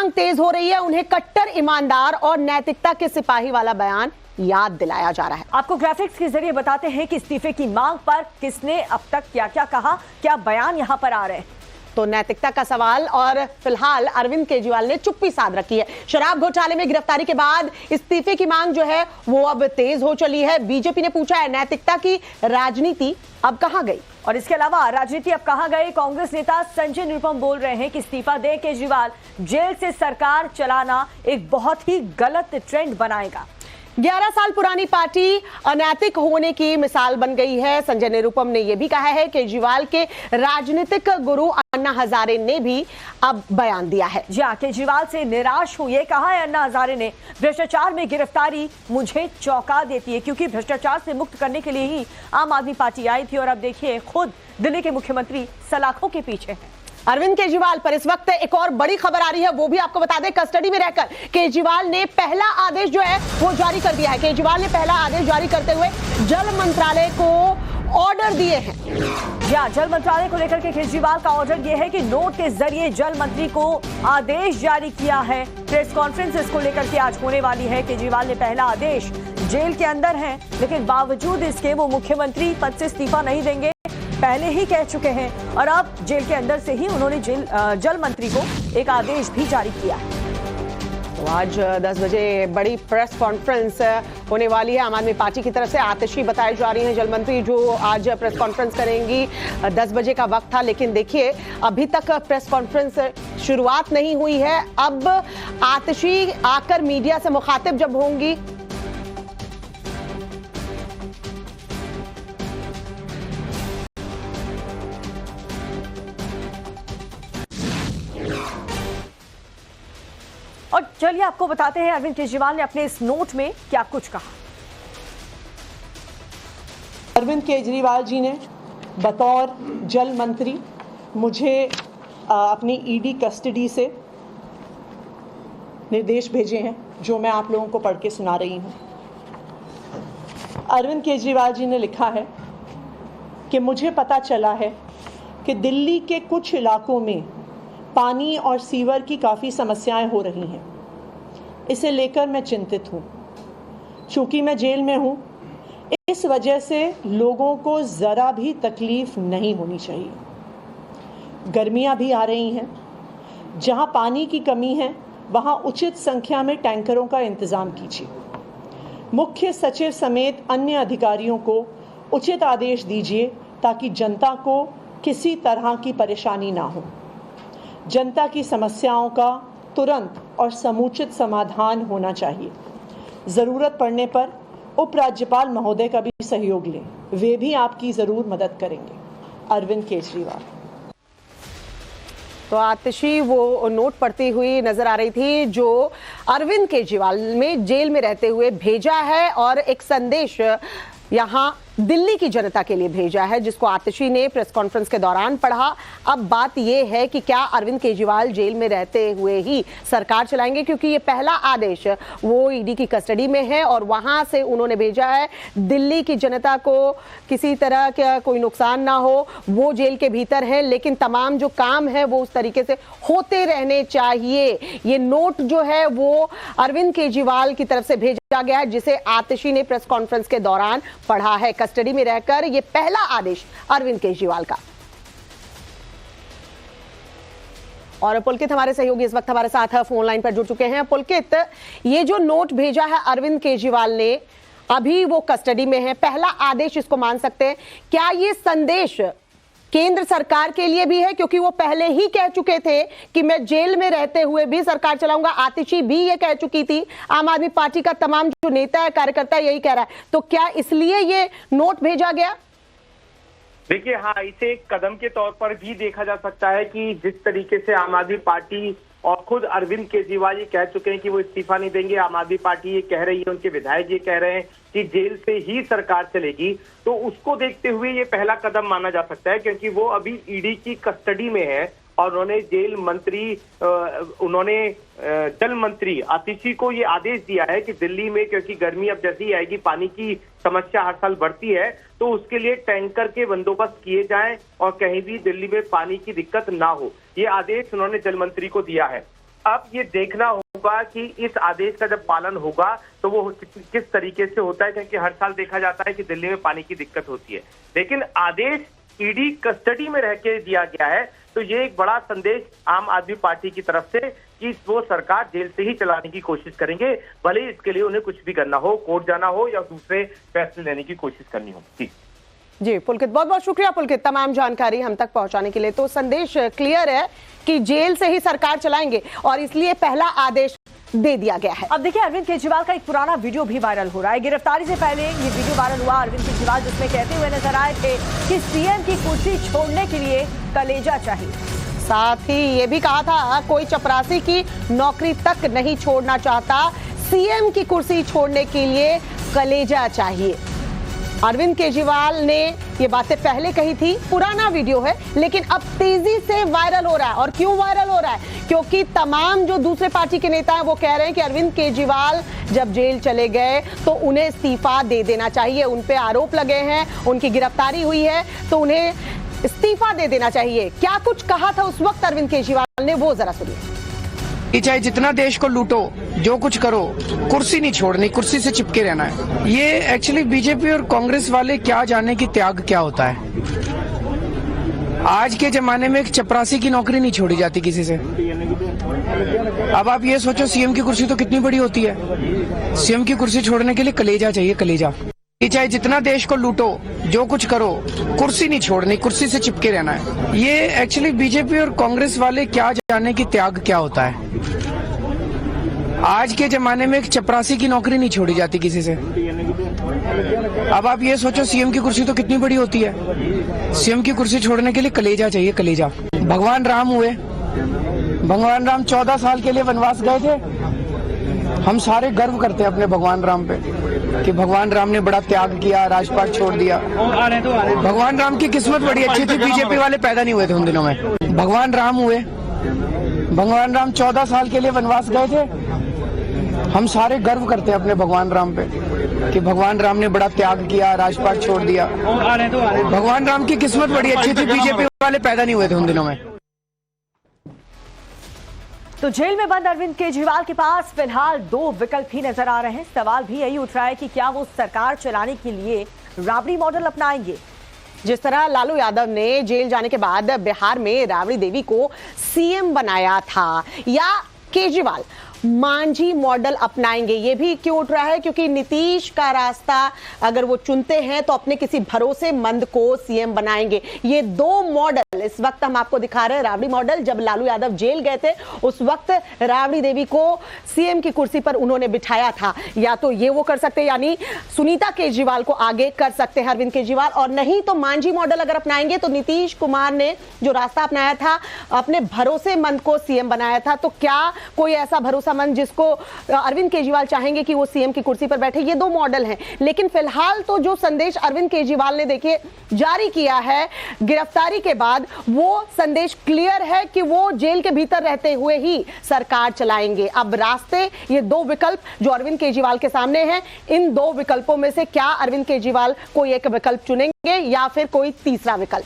मांग तेज हो रही है, उन्हें कट्टर ईमानदार और नैतिकता के सिपाही वाला बयान याद दिलाया जा रहा है। आपको ग्राफिक्स के जरिए बताते हैं कि इस्तीफे की मांग पर किसने अब तक क्या क्या कहा, क्या बयान यहां पर आ रहे हैं। तो नैतिकता का सवाल, और फिलहाल अरविंद केजरीवाल ने चुप्पी साध रखी है। शराब घोटाले में गिरफ्तारी के बाद इस्तीफे की मांग जो है वो अब तेज हो चली है। बीजेपी ने पूछा है नैतिकता की राजनीति अब कहां गई, और इसके अलावा राजनीति अब कहां गई। कांग्रेस नेता संजय निरुपम बोल रहे हैं कि इस्तीफा दे केजरीवाल, जेल से सरकार चलाना एक बहुत ही गलत ट्रेंड बनाएगा। 11 साल पुरानी पार्टी अनैतिक होने की मिसाल बन गई है। संजय निरुपम ने यह भी कहा है केजरीवाल के राजनीतिक गुरु अन्ना हजारे ने भी अब बयान दिया है। जी हाँ, केजरीवाल से निराश हूं, ये कहा है अन्ना हजारे ने। भ्रष्टाचार में गिरफ्तारी मुझे चौंका देती है, क्योंकि भ्रष्टाचार से मुक्त करने के लिए ही आम आदमी पार्टी आई थी, और अब देखिए खुद दिल्ली के मुख्यमंत्री सलाखों के पीछे है। अरविंद केजरीवाल पर इस वक्त एक और बड़ी खबर आ रही है, वो भी आपको बता दें। कस्टडी में रहकर केजरीवाल ने पहला आदेश जो है वो जारी कर दिया है। केजरीवाल ने पहला आदेश जारी करते हुए जल मंत्रालय को ऑर्डर दिए हैं। या जल मंत्रालय को लेकर के केजरीवाल का ऑर्डर यह है कि नोट के जरिए जल मंत्री को आदेश जारी किया है। प्रेस कॉन्फ्रेंस इसको लेकर के आज होने वाली है। केजरीवाल ने पहला आदेश, जेल के अंदर हैं, लेकिन बावजूद इसके वो मुख्यमंत्री पद से इस्तीफा नहीं देंगे, पहले ही कह चुके हैं, और अब जेल के अंदर से ही उन्होंने जल मंत्री को एक आदेश भी जारी किया है। तो आज 10 बजे बड़ी प्रेस कॉन्फ्रेंस होने वाली है। आम आदमी पार्टी की तरफ से आतिशी बताई जा रही है जल मंत्री, जो आज प्रेस कॉन्फ्रेंस करेंगी। 10 बजे का वक्त था, लेकिन देखिए अभी तक प्रेस कॉन्फ्रेंस शुरुआत नहीं हुई है। अब आतिशी आकर मीडिया से मुखातिब जब होंगी, और चलिए आपको बताते हैं अरविंद केजरीवाल ने अपने इस नोट में क्या कुछ कहा। अरविंद केजरीवाल जी ने बतौर जल मंत्री मुझे अपनी ईडी कस्टडी से निर्देश भेजे हैं, जो मैं आप लोगों को पढ़ के सुना रही हूं। अरविंद केजरीवाल जी ने लिखा है कि मुझे पता चला है कि दिल्ली के कुछ इलाकों में पानी और सीवर की काफ़ी समस्याएं हो रही हैं। इसे लेकर मैं चिंतित हूँ। चूँकि मैं जेल में हूँ, इस वजह से लोगों को ज़रा भी तकलीफ नहीं होनी चाहिए। गर्मियाँ भी आ रही हैं, जहाँ पानी की कमी है वहाँ उचित संख्या में टैंकरों का इंतज़ाम कीजिए। मुख्य सचिव समेत अन्य अधिकारियों को उचित आदेश दीजिए ताकि जनता को किसी तरह की परेशानी ना हो। जनता की समस्याओं का तुरंत और समुचित समाधान होना चाहिए। ज़रूरत पड़ने पर उपराज्यपाल महोदय का भी सहयोग लें, वे भी आपकी ज़रूर मदद करेंगे। अरविंद केजरीवाल। तो आतिशी वो नोट पढ़ती हुई नजर आ रही थी जो अरविंद केजरीवाल में जेल में रहते हुए भेजा है, और एक संदेश यहाँ दिल्ली की जनता के लिए भेजा है, जिसको आतिशी ने प्रेस कॉन्फ्रेंस के दौरान पढ़ा। अब बात यह है कि क्या अरविंद केजरीवाल जेल में रहते हुए ही सरकार चलाएंगे, क्योंकि ये पहला आदेश वो ईडी की कस्टडी में है और वहां से उन्होंने भेजा है दिल्ली की जनता को किसी तरह का कोई नुकसान ना हो। वो जेल के भीतर है, लेकिन तमाम जो काम है वो उस तरीके से होते रहने चाहिए। ये नोट जो है वो अरविंद केजरीवाल की तरफ से भेजा गया है, जिसे आतिशी ने प्रेस कॉन्फ्रेंस के दौरान पढ़ा है कस्टडी में रहकर। ये पहला आदेश अरविंद केजरीवाल का। और पुलकित हमारे सहयोगी इस वक्त हमारे साथ फोन लाइन पर जुड़ चुके हैं। पुलकित, ये जो नोट भेजा है अरविंद केजरीवाल ने, अभी वो कस्टडी में है, पहला आदेश इसको मान सकते हैं। क्या ये संदेश केंद्र सरकार के लिए भी है, क्योंकि वो पहले ही कह चुके थे कि मैं जेल में रहते हुए भी सरकार चलाऊंगा। आतिशी भी ये कह चुकी थी, आम आदमी पार्टी का तमाम जो नेता है, कार्यकर्ता यही कह रहा है। तो क्या इसलिए ये नोट भेजा गया? देखिए, हाँ, इसे एक कदम के तौर पर भी देखा जा सकता है कि जिस तरीके से आम आदमी पार्टी और खुद अरविंद केजरीवाल ये कह चुके हैं कि वो इस्तीफा नहीं देंगे, आम आदमी पार्टी ये कह रही है, उनके विधायक ये कह रहे हैं कि जेल से ही सरकार चलेगी, तो उसको देखते हुए ये पहला कदम माना जा सकता है, क्योंकि वो अभी ईडी की कस्टडी में है और उन्होंने जल मंत्री आतिशी को ये आदेश दिया है कि दिल्ली में, क्योंकि गर्मी अब जैसे ही आएगी, पानी की समस्या हर साल बढ़ती है, तो उसके लिए टैंकर के बंदोबस्त किए जाएं और कहीं भी दिल्ली में पानी की दिक्कत ना हो। ये आदेश उन्होंने जल मंत्री को दिया है। अब ये देखना होगा कि इस आदेश का जब पालन होगा तो वो किस तरीके से होता है, क्योंकि हर साल देखा जाता है कि दिल्ली में पानी की दिक्कत होती है, लेकिन आदेश ईडी कस्टडी में रह के दिया गया है। तो ये एक बड़ा संदेश आम आदमी पार्टी की तरफ से कि वो सरकार जेल से ही चलाने की कोशिश करेंगे, भले ही इसके लिए उन्हें कुछ भी करना हो, कोर्ट जाना हो या दूसरे फैसले लेने की कोशिश करनी हो। जी पुलकित, बहुत बहुत शुक्रिया पुलकित, तमाम जानकारी हम तक पहुंचाने के लिए। तो संदेश क्लियर है कि जेल से ही सरकार चलाएंगे और इसलिए पहला आदेश दे दिया गया है। अब देखिए, अरविंद केजरीवाल का एक पुराना वीडियो भी वायरल हो रहा है। गिरफ्तारी से पहले ये वीडियो वायरल हुआ अरविंद केजरीवाल, जिसमें कहते हुए नजर आए थे कि सीएम की कुर्सी छोड़ने के लिए कलेजा चाहिए। साथ ही ये भी कहा था कोई चपरासी की नौकरी तक नहीं छोड़ना चाहता, सीएम की कुर्सी छोड़ने के लिए कलेजा चाहिए। अरविंद केजरीवाल ने ये बातें पहले कही थी, पुराना वीडियो है, लेकिन अब तेजी से वायरल हो रहा है। और क्यों वायरल हो रहा है? क्योंकि तमाम जो दूसरे पार्टी के नेता हैं वो कह रहे हैं कि अरविंद केजरीवाल जब जेल चले गए तो उन्हें इस्तीफा दे देना चाहिए। उन पे आरोप लगे हैं, उनकी गिरफ्तारी हुई है, तो उन्हें इस्तीफा दे देना चाहिए। क्या कुछ कहा था उस वक्त अरविंद केजरीवाल ने, वो जरा सुनिए। चाहे जितना देश को लूटो, जो कुछ करो, कुर्सी नहीं छोड़नी, कुर्सी से चिपके रहना है। ये एक्चुअली बीजेपी और कांग्रेस वाले क्या जाने कि त्याग क्या होता है। आज के जमाने में एक चपरासी की नौकरी नहीं छोड़ी जाती किसी से। अब आप ये सोचो, सीएम की कुर्सी तो कितनी बड़ी होती है। सीएम की कुर्सी छोड़ने के लिए कलेजा चाहिए, कलेजा। चाहे जितना देश को लूटो, जो कुछ करो, कुर्सी नहीं छोड़नी, कुर्सी से चिपके रहना है। ये एक्चुअली बीजेपी और कांग्रेस वाले क्या जाने कि त्याग क्या होता है। आज के जमाने में एक चपरासी की नौकरी नहीं छोड़ी जाती किसी से। अब आप ये सोचो, सीएम की कुर्सी तो कितनी बड़ी होती है। सीएम की कुर्सी छोड़ने के लिए कलेजा चाहिए, कलेजा। भगवान राम हुए, भगवान राम 14 साल के लिए वनवास गए थे। हम सारे गर्व करते हैं अपने भगवान राम पे कि भगवान राम ने बड़ा त्याग किया, राजपाट छोड़ दिया। भगवान राम की किस्मत बड़ी अच्छी थी, बीजेपी वाले पैदा नहीं हुए थे उन दिनों में। भगवान राम हुए, भगवान राम 14 साल के लिए वनवास गए थे। हम सारे गर्व करते हैं अपने भगवान राम पे कि भगवान राम ने बड़ा त्याग किया, राजपाट छोड़ दिया। भगवान राम की किस्मत बड़ी अच्छी थी, बीजेपी वाले पैदा नहीं हुए थे उन दिनों में। तो जेल में बंद अरविंद केजरीवाल के पास फिलहाल 2 विकल्प ही नजर आ रहे हैं। सवाल भी यही उठ रहा है कि क्या वो सरकार चलाने के लिए राबड़ी मॉडल अपनाएंगे। जिस तरह लालू यादव ने जेल जाने के बाद बिहार में राबड़ी देवी को सीएम बनाया था, या केजरीवाल मांझी मॉडल अपनाएंगे। ये भी क्यों उठ रहा है? क्योंकि नीतीश का रास्ता अगर वो चुनते हैं तो अपने किसी भरोसेमंद को सीएम बनाएंगे। ये 2 मॉडल इस वक्त हम आपको दिखा रहे हैं। राबड़ी मॉडल, जब लालू यादव जेल गए थे उस वक्त राबड़ी देवी को सीएम की कुर्सी पर उन्होंने बिठाया था। या तो ये वो कर सकते हैं, यानी सुनीता केजरीवाल को आगे कर सकते हैं अरविंद केजरीवाल, और नहीं तो मांझी मॉडल अगर अपनाएंगे तो नीतीश कुमार ने जो रास्ता अपनाया था, अपने भरोसेमंद को सीएम बनाया था। तो क्या कोई ऐसा भरोसा जिसको अरविंद केजरीवाल चाहेंगे कि वो सीएम की कुर्सी पर बैठे? ये 2 मॉडल हैं। लेकिन फिलहाल तो जो संदेश अरविंद केजरीवाल ने देखिए जारी किया है गिरफ्तारी के बाद, वो संदेश क्लियर है कि वो जेल के भीतर रहते हुए ही सरकार चलाएंगे। अब रास्ते, ये 2 विकल्प जो अरविंद केजरीवाल के सामने हैं, इन 2 विकल्पों में से क्या अरविंद केजरीवाल कोई एक विकल्प चुनेंगे या फिर कोई तीसरा विकल्प?